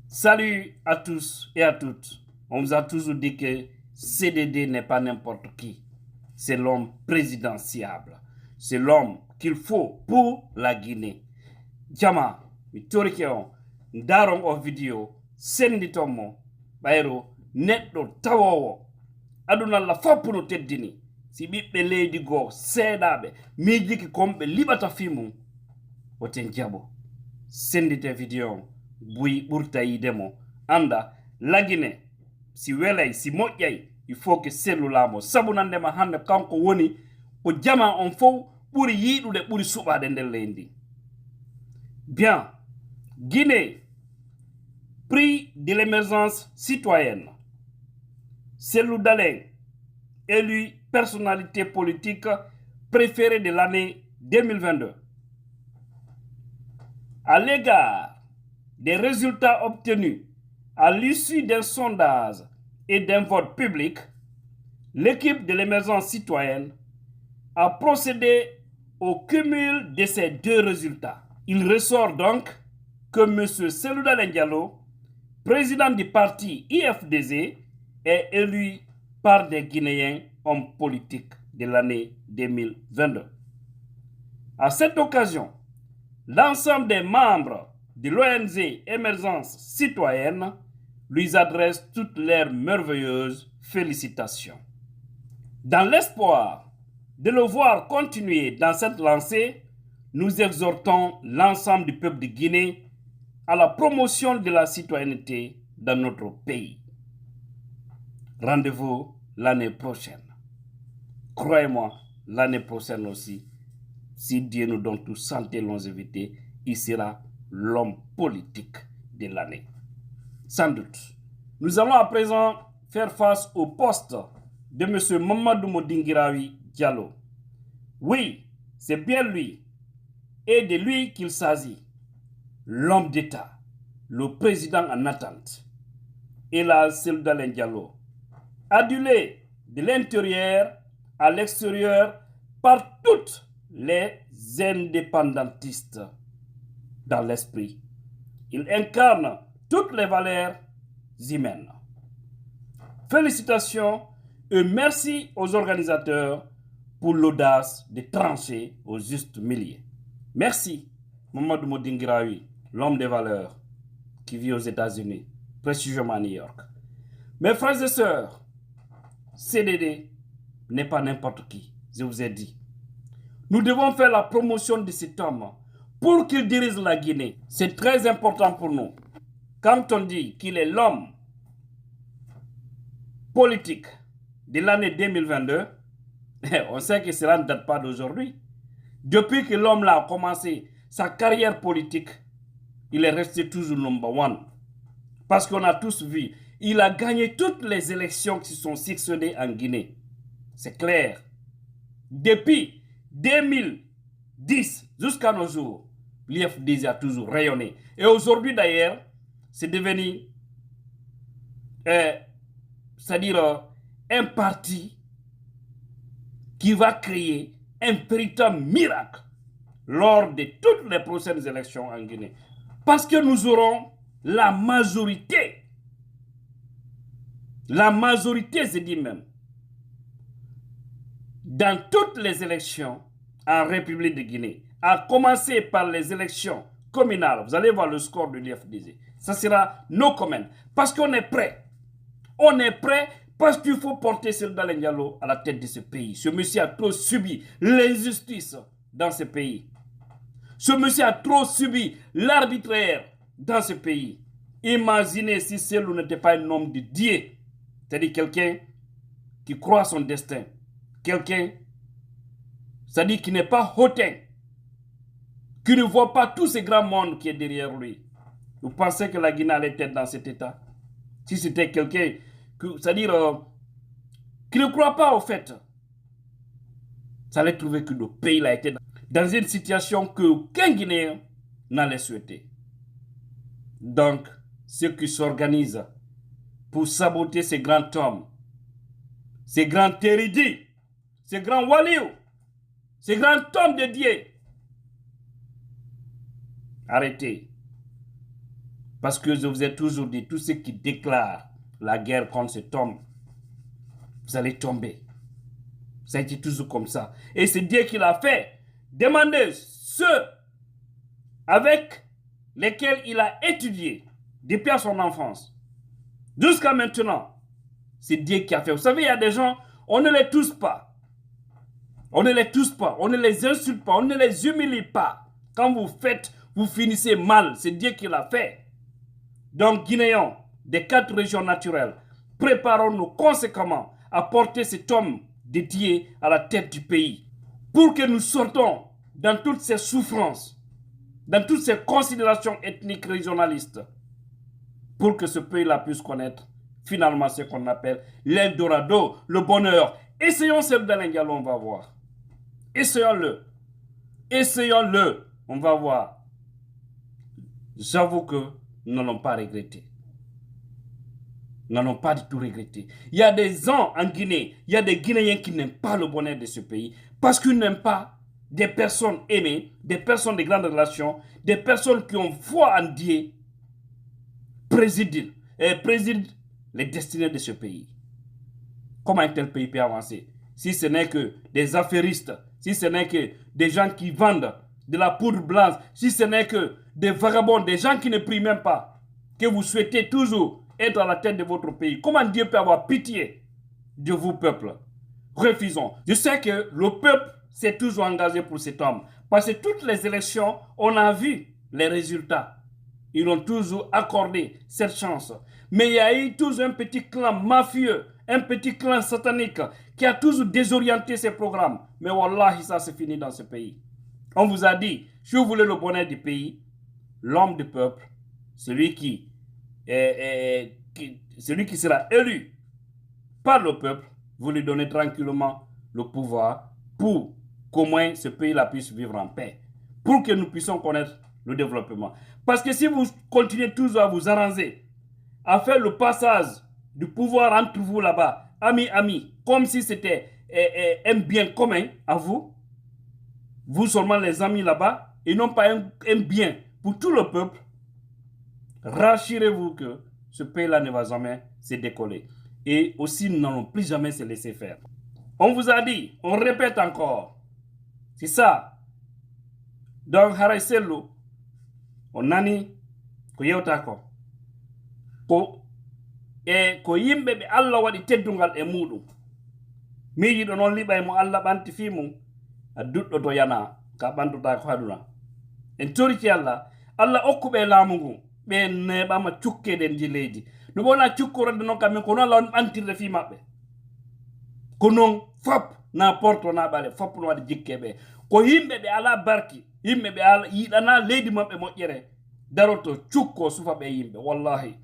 Salut à tous et à toutes. On vous a toujours dit que CDD n'est pas n'importe qui. C'est l'homme présidentiable. C'est l'homme qu'il faut pour la Guinée. Jama, mi torikeon, ndaron o video, senditomo, bayro, netto tawowo. Aduna la fapuno teddini. Si ɓiɓɓe leydi goo seeɗaɓe miijiki komɓe liɓata fimu woten jabo sendite video on buyi ɓurta yidemo anda lagine si welay si moƴƴay il faut que sellulamo sabu nandema hande kanko woni ko jama on fof ɓuri yiɗude ɓuri suɓade nder leydi. Bien, Guinée, prix de l'émergence citoyenne. Cellou Dalein, élu personnalité politique préférée de l'année 2022. À l'égard des résultats obtenus à l'issue d'un sondage et d'un vote public, l'équipe de l'émergence citoyenne a procédé au cumul de ces deux résultats. Il ressort donc que M. Cellou Dalein Diallo, président du parti IFDZ, est élu par des Guinéens hommes politiques de l'année 2022. À cette occasion, l'ensemble des membres de l'ONG Émergence citoyenne lui adresse toutes leurs merveilleuses félicitations. Dans l'espoir de le voir continuer dans cette lancée, nous exhortons l'ensemble du peuple de Guinée à la promotion de la citoyenneté dans notre pays. Rendez-vous l'année prochaine. Croyez-moi, l'année prochaine aussi, si Dieu nous donne toute santé et longévité, il sera l'homme politique de l'année. Sans doute. Nous allons à présent faire face au poste de M. Mamadou Modingirawi Diallo. Oui, c'est bien lui, et de lui qu'il s'agit. L'homme d'État, le président en attente. Et là, Cellou Dalein Diallo, adulé de l'intérieur à l'extérieur par toutes les indépendantistes dans l'esprit. Il incarne toutes les valeurs humaines. Félicitations et merci aux organisateurs pour l'audace de trancher au juste milieu. Merci, Mamadou Modingirawi, l'homme des valeurs qui vit aux États-Unis, précisément à New York. Mes frères et sœurs, CDD n'est pas n'importe qui, je vous ai dit. Nous devons faire la promotion de cet homme pour qu'il dirige la Guinée. C'est très important pour nous. Quand on dit qu'il est l'homme politique de l'année 2022, on sait que cela ne date pas d'aujourd'hui. Depuis que l'homme là a commencé sa carrière politique, il est resté toujours number one. Parce qu'on a tous vu, il a gagné toutes les élections qui se sont succédées en Guinée. C'est clair. Depuis 2010 jusqu'à nos jours, l'IFDZ a toujours rayonné. Et aujourd'hui d'ailleurs, c'est devenu, c'est-à-dire un parti qui va créer un véritable miracle lors de toutes les prochaines élections en Guinée. Parce que nous aurons la majorité, je dis même, dans toutes les élections en République de Guinée, à commencer par les élections communales. Vous allez voir le score de l'IFDZ. Ça sera no comment. Parce qu'on est prêt. On est prêt parce qu'il faut porter Cellou Dalein Diallo à la tête de ce pays. Ce monsieur a trop subi l'injustice dans ce pays. Ce monsieur a trop subi l'arbitraire dans ce pays. Imaginez si Cellou n'était pas un homme de Dieu. C'est-à-dire quelqu'un qui croit à son destin. Quelqu'un, c'est-à-dire qui n'est pas hautain. Qui ne voit pas tout ce grand monde qui est derrière lui. Vous pensez que la Guinée allait être dans cet état? Si c'était quelqu'un, c'est-à-dire qui ne croit pas au fait, ça allait trouver que le pays a été dans une situation qu'aucun Guinéen n'allait souhaiter. Donc, ceux qui s'organisent pour saboter ces grands hommes, ces grands érudits, ces grands waliou, ces grands hommes de Dieu, arrêtez. Parce que je vous ai toujours dit, tous ceux qui déclarent la guerre contre cet homme, vous allez tomber. Ça a été toujours comme ça. Et c'est Dieu qui l'a fait. Demandez ceux avec lesquels il a étudié depuis à son enfance. Jusqu'à maintenant, c'est Dieu qui a fait. Vous savez, il y a des gens, on ne les touche pas. On ne les touche pas, on ne les insulte pas, on ne les humilie pas. Quand vous faites, vous finissez mal. C'est Dieu qui l'a fait. Donc, Guinéens des 4 régions naturelles, préparons-nous conséquemment à porter cet homme dédié à la tête du pays. Pour que nous sortons dans toutes ces souffrances, dans toutes ces considérations ethniques régionalistes, pour que ce pays-là puisse connaître finalement ce qu'on appelle l'Eldorado, le bonheur. Essayons ce Diallo, on va voir. Essayons-le. Essayons-le, on va voir. J'avoue que nous n'allons pas regretter. Nous n'allons pas du tout regretter. Il y a des gens en Guinée, il y a des Guinéens qui n'aiment pas le bonheur de ce pays parce qu'ils n'aiment pas des personnes aimées, des personnes de grandes relations, des personnes qui ont foi en Dieu, président les destinées de ce pays. Comment un tel pays peut avancer si ce n'est que des affairistes, si ce n'est que des gens qui vendent de la poudre blanche, si ce n'est que des vagabonds, des gens qui ne prient même pas, que vous souhaitez toujours être à la tête de votre pays. Comment Dieu peut avoir pitié de vous, peuple? Refusons. Je sais que le peuple s'est toujours engagé pour cet homme. Parce que toutes les élections, on a vu les résultats. Ils ont toujours accordé cette chance. Mais il y a eu toujours un petit clan mafieux, un petit clan satanique qui a toujours désorienté ces programmes. Mais wallahi, ça c'est fini dans ce pays. On vous a dit, si vous voulez le bonheur du pays, l'homme du peuple, celui qui sera élu par le peuple, vous lui donnez tranquillement le pouvoir pour qu'au moins ce pays-là puisse vivre en paix, pour que nous puissions connaître le développement. Parce que si vous continuez toujours à vous arranger, à faire le passage du pouvoir entre vous là-bas, amis, comme si c'était un bien commun à vous, vous seulement les amis là-bas, et non pas un bien pour tout le peuple, rassurez-vous que ce pays-là ne va jamais se décoller. Et aussi, nous n'allons plus jamais se laisser faire. On vous a dit, on répète encore. C'est ça. Donc, haray sellu, on nani, ko yewta ko. Ko yimɓe ɓe Allah waɗi teddungal e muɗum. Miijiɗo noon liɓay mo Allah ɓanti fi mum, a duɗɗo to yana, ka ɓantuta ko haɗuna. En toriki Allah, Allah okkuɓe laamu ngu, ɓe neɓama cukkede ndi leydi. No wona cukkorode noon kamen ko noon Allah on ɓantirde fi maɓɓe. Ko noon fop na porto na ɓale, fop no waɗi jikkeɓe. Ko yimɓe ɓe ala barki, yimɓe ɓe ala yiɗana leydi maɓɓe moƴƴere, daroto cukko sufa ɓe yimɓe, wallahi.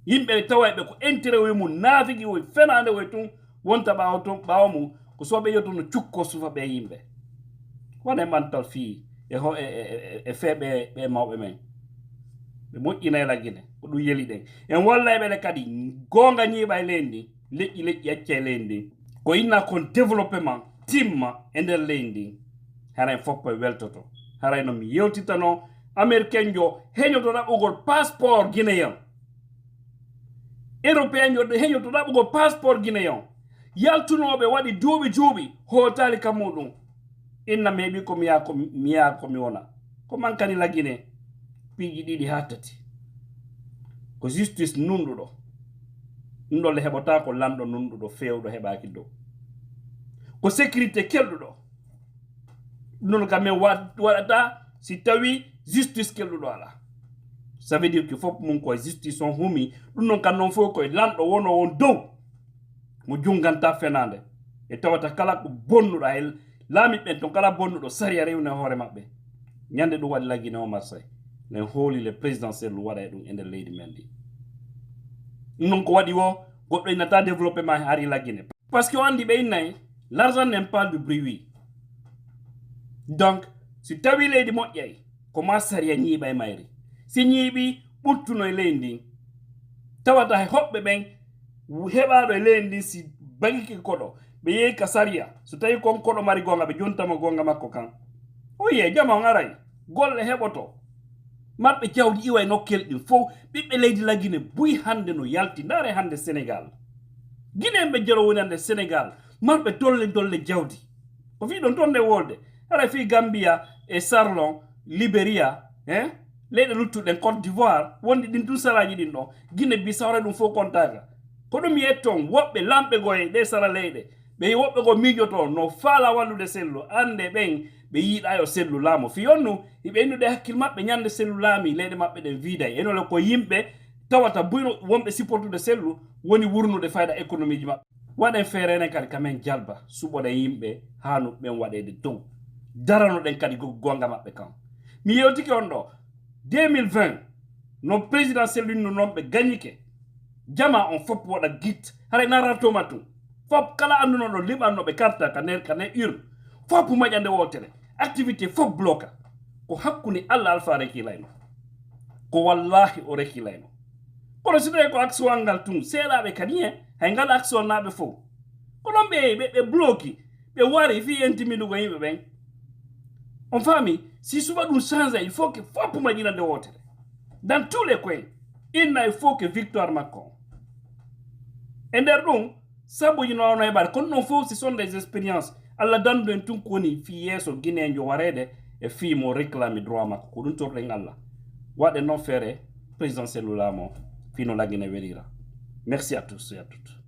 Yimɓe tawayɓe ko intérêt woy mum naafigi woy fenande woy tun wonta ɓawa mum ko soɓe yotto no cukko sufa ɓe yimɓe. Wona e mantal fii e feeɓe ɓe mawɓe men. Ɓe moƴƴina e laggine ko ɗum yeli ɗen. En wallayɓe kadi gonga ñiiɓa e leydi ndi leƴƴi acca e leydi ndi. Ko inna kon développement timma e nder leydi ndi. Haray foppo e weltoto. Haray no mi yewtitano américain jo heñoto ɗaɓɓugol passeport guinéen. Européen jo heñoto ɗaɓɓugol passeport guinéen. Yaltunoɓe waɗi duuɓi hootali kam muɗum. Inna meeɓi ko mi yaa ko mi wona. Ko mankani laggine piiji ɗiɗi ha tati. Ko justice nunɗuɗo. Ɗum ɗo le heɓata ko lanɗo nunɗuɗo fewɗo heɓaki dow. Ko sécurité kelɗuɗo. Non kam men waɗata si tawi justice kelɗuɗo ala. Ça veut dire que fop mum koye justice on humi ɗum non kam non fof koye lanɗo wono won dow mo junganta fenande e tawata kala ko bonnuɗo hay laami ɓen ton kala bonnuɗo sariya rewne hoore maɓɓe ñande ɗum waɗi laggine Omar Sy nen hooli le présidentiel waɗa e ɗum e nder leydi men ndi ɗum non ko waɗi wo goɗɗo innata développement hari laggine par ce que o andi ɓe innayi l'argent n'aime pas du bruit. Donc si tawi leydi moƴƴay ko ma sariya ñiiɓa e mayri si ñiiɓi ɓurtuno e leydi ndin tawata he hoɓɓe ɓen heɓaɗo e leydi ndin si bagiki koɗo ɓe yehi ka sariya so tawi kon koɗo mari gonga ɓe jontama gonga makko kan o yiye jama on aray golle heɓoto marɓe jawdi iwa e nokkel ɗin fof ɓiɓɓe leydi la Guinée buy hande no yalti ndaare hande Sénégal Guinée ɓe jero woni hande Sénégal marɓe dolle jawdi ko fi ɗon toon nde wolde ara fi Gambia e Sarlon Libéria leyɗe luttuɗen Côte d'Ivoire wondi ɗin tun saraji ɗin ɗon Guinée Bissau ɗum fof kontaka ko ɗum yetton woɓɓe lamɓe goye ɗe sara leyɗe ɓe woɓɓe go miijoto no faala wallude sellu ande ɓen ɓe yiiɗa yo sellu laamo fiyonnu hiɓe innude hakkille maɓɓe ñande sellu laami leyɗe maɓɓe ɗen wiiday enole ko yimɓe tawata buyno wonɓe supportude sellu woni wurnude fayda économie ji maɓɓe waɗen feerenen kadi kamen jalba suɓoɗen yimɓe hanu ɓen waɗede dow daranoɗen kadi gonga maɓɓe kam mi yewtiki on ɗo 2020 no président selluno noon ɓe gagnike jama on fop waɗa git haɗa naratoma tun fop kala andunoɗo liɓannoɓe carte kane urne fop maƴande wotere activité fop bloca ko hakkunde Allah Alpha rekilayno ko wallahi o rekilayno kono so tawi ko action ngal tun seeɗaɓe kadi hay ngal action naɓe fof ko ɗon ɓe bloki ɓe wari fi intimidugo yimɓe ɓen on faami si suba ɗum change il faut que fop maƴinande wotere dans tous les coins il faut que victoire makko e nder ɗum sabuji no heɓade kono noon fof ce sont des expériences Allah dandu en tun koni fi yeeso guinéjo warede e fi mo réclame droit makko ko ɗum torɗen Allah waɗe noon feere président Cellou Lamo fino la Guinée welira merci à tous et à toutes